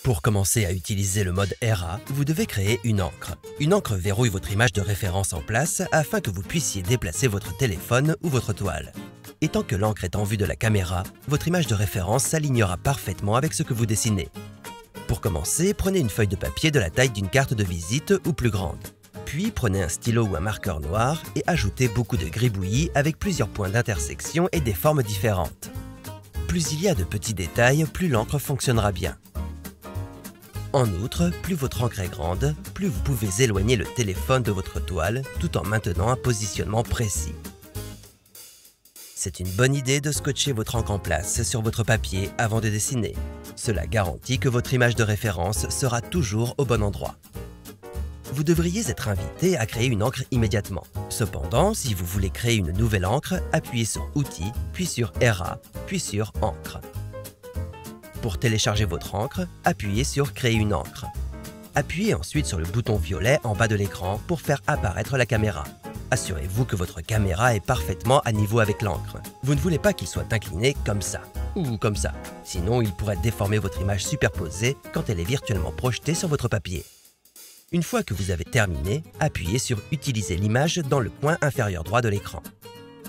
Pour commencer à utiliser le mode RA, vous devez créer une encre. Une encre verrouille votre image de référence en place afin que vous puissiez déplacer votre téléphone ou votre toile. Et tant que l'encre est en vue de la caméra, votre image de référence s'alignera parfaitement avec ce que vous dessinez. Pour commencer, prenez une feuille de papier de la taille d'une carte de visite ou plus grande. Puis prenez un stylo ou un marqueur noir et ajoutez beaucoup de gribouillis avec plusieurs points d'intersection et des formes différentes. Plus il y a de petits détails, plus l'encre fonctionnera bien. En outre, plus votre encre est grande, plus vous pouvez éloigner le téléphone de votre toile tout en maintenant un positionnement précis. C'est une bonne idée de scotcher votre encre en place sur votre papier avant de dessiner. Cela garantit que votre image de référence sera toujours au bon endroit. Vous devriez être invité à créer une encre immédiatement. Cependant, si vous voulez créer une nouvelle encre, appuyez sur Outils, puis sur RA, puis sur Encre. Pour télécharger votre encre, appuyez sur Créer une encre. Appuyez ensuite sur le bouton violet en bas de l'écran pour faire apparaître la caméra. Assurez-vous que votre caméra est parfaitement à niveau avec l'encre. Vous ne voulez pas qu'il soit incliné comme ça ou comme ça, sinon il pourrait déformer votre image superposée quand elle est virtuellement projetée sur votre papier. Une fois que vous avez terminé, appuyez sur Utiliser l'image dans le coin inférieur droit de l'écran.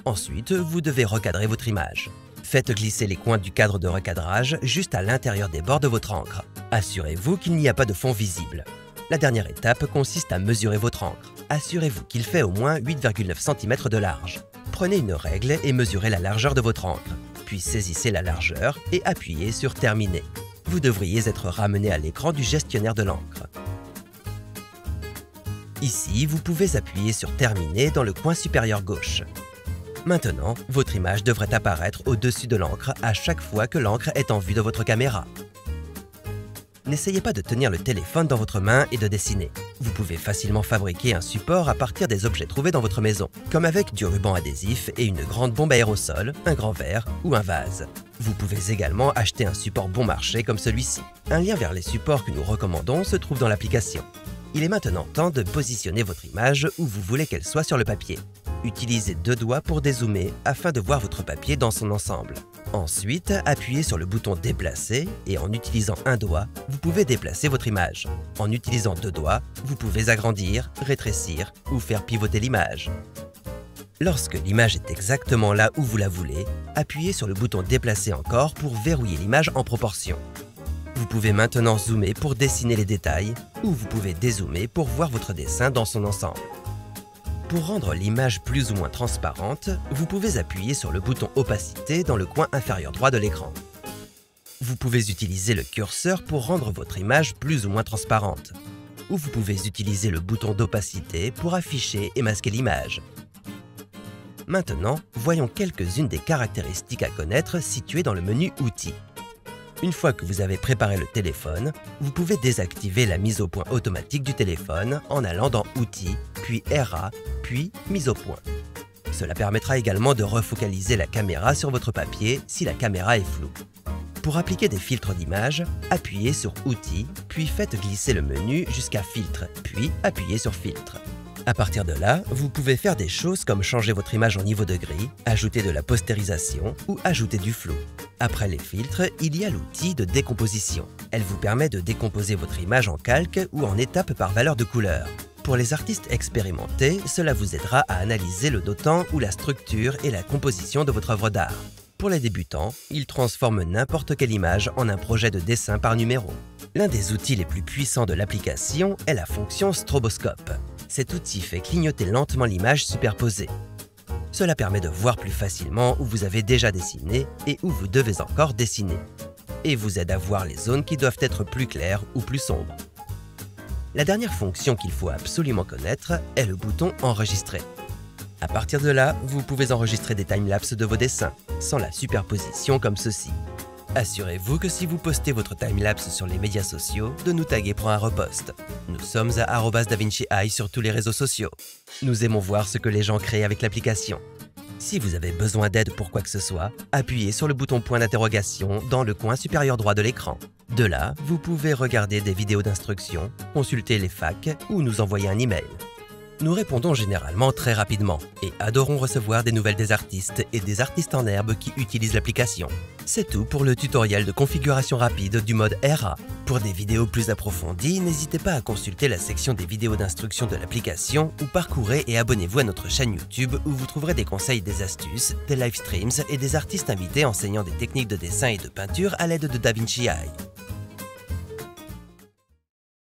Ensuite, vous devez recadrer votre image. Faites glisser les coins du cadre de recadrage juste à l'intérieur des bords de votre encre. Assurez-vous qu'il n'y a pas de fond visible. La dernière étape consiste à mesurer votre encre. Assurez-vous qu'il fait au moins 8,9 cm de large. Prenez une règle et mesurez la largeur de votre encre. Puis saisissez la largeur et appuyez sur Terminer. Vous devriez être ramené à l'écran du gestionnaire de l'encre. Ici, vous pouvez appuyer sur Terminer dans le coin supérieur gauche. Maintenant, votre image devrait apparaître au-dessus de l'encre à chaque fois que l'encre est en vue de votre caméra. N'essayez pas de tenir le téléphone dans votre main et de dessiner. Vous pouvez facilement fabriquer un support à partir des objets trouvés dans votre maison, comme avec du ruban adhésif et une grande bombe aérosol, un grand verre ou un vase. Vous pouvez également acheter un support bon marché comme celui-ci. Un lien vers les supports que nous recommandons se trouve dans l'application. Il est maintenant temps de positionner votre image où vous voulez qu'elle soit sur le papier. Utilisez deux doigts pour dézoomer afin de voir votre papier dans son ensemble. Ensuite, appuyez sur le bouton Déplacer et en utilisant un doigt, vous pouvez déplacer votre image. En utilisant deux doigts, vous pouvez agrandir, rétrécir ou faire pivoter l'image. Lorsque l'image est exactement là où vous la voulez, appuyez sur le bouton Déplacer encore pour verrouiller l'image en proportion. Vous pouvez maintenant zoomer pour dessiner les détails ou vous pouvez dézoomer pour voir votre dessin dans son ensemble. Pour rendre l'image plus ou moins transparente, vous pouvez appuyer sur le bouton Opacité dans le coin inférieur droit de l'écran. Vous pouvez utiliser le curseur pour rendre votre image plus ou moins transparente. Ou vous pouvez utiliser le bouton d'opacité pour afficher et masquer l'image. Maintenant, voyons quelques-unes des caractéristiques à connaître situées dans le menu Outils. Une fois que vous avez préparé le téléphone, vous pouvez désactiver la mise au point automatique du téléphone en allant dans Outils, puis RA, puis Mise au point. Cela permettra également de refocaliser la caméra sur votre papier si la caméra est floue. Pour appliquer des filtres d'image, appuyez sur Outils, puis faites glisser le menu jusqu'à Filtre, puis appuyez sur Filtre. À partir de là, vous pouvez faire des choses comme changer votre image en niveau de gris, ajouter de la postérisation ou ajouter du flou. Après les filtres, il y a l'outil de décomposition. Elle vous permet de décomposer votre image en calque ou en étapes par valeur de couleur. Pour les artistes expérimentés, cela vous aidera à analyser le dotant ou la structure et la composition de votre œuvre d'art. Pour les débutants, il transforme n'importe quelle image en un projet de dessin par numéro. L'un des outils les plus puissants de l'application est la fonction stroboscope. Cet outil fait clignoter lentement l'image superposée. Cela permet de voir plus facilement où vous avez déjà dessiné et où vous devez encore dessiner, et vous aide à voir les zones qui doivent être plus claires ou plus sombres. La dernière fonction qu'il faut absolument connaître est le bouton Enregistrer. À partir de là, vous pouvez enregistrer des timelapses de vos dessins, sans la superposition comme ceci. Assurez-vous que si vous postez votre timelapse sur les médias sociaux, de nous taguer pour un repost. Nous sommes à @davincieye sur tous les réseaux sociaux. Nous aimons voir ce que les gens créent avec l'application. Si vous avez besoin d'aide pour quoi que ce soit, appuyez sur le bouton point d'interrogation dans le coin supérieur droit de l'écran. De là, vous pouvez regarder des vidéos d'instruction, consulter les FAQ ou nous envoyer un email. Nous répondons généralement très rapidement et adorons recevoir des nouvelles des artistes et des artistes en herbe qui utilisent l'application. C'est tout pour le tutoriel de configuration rapide du mode RA. Pour des vidéos plus approfondies, n'hésitez pas à consulter la section des vidéos d'instruction de l'application ou parcourez et abonnez-vous à notre chaîne YouTube où vous trouverez des conseils, des astuces, des live streams et des artistes invités enseignant des techniques de dessin et de peinture à l'aide de DaVinci AI.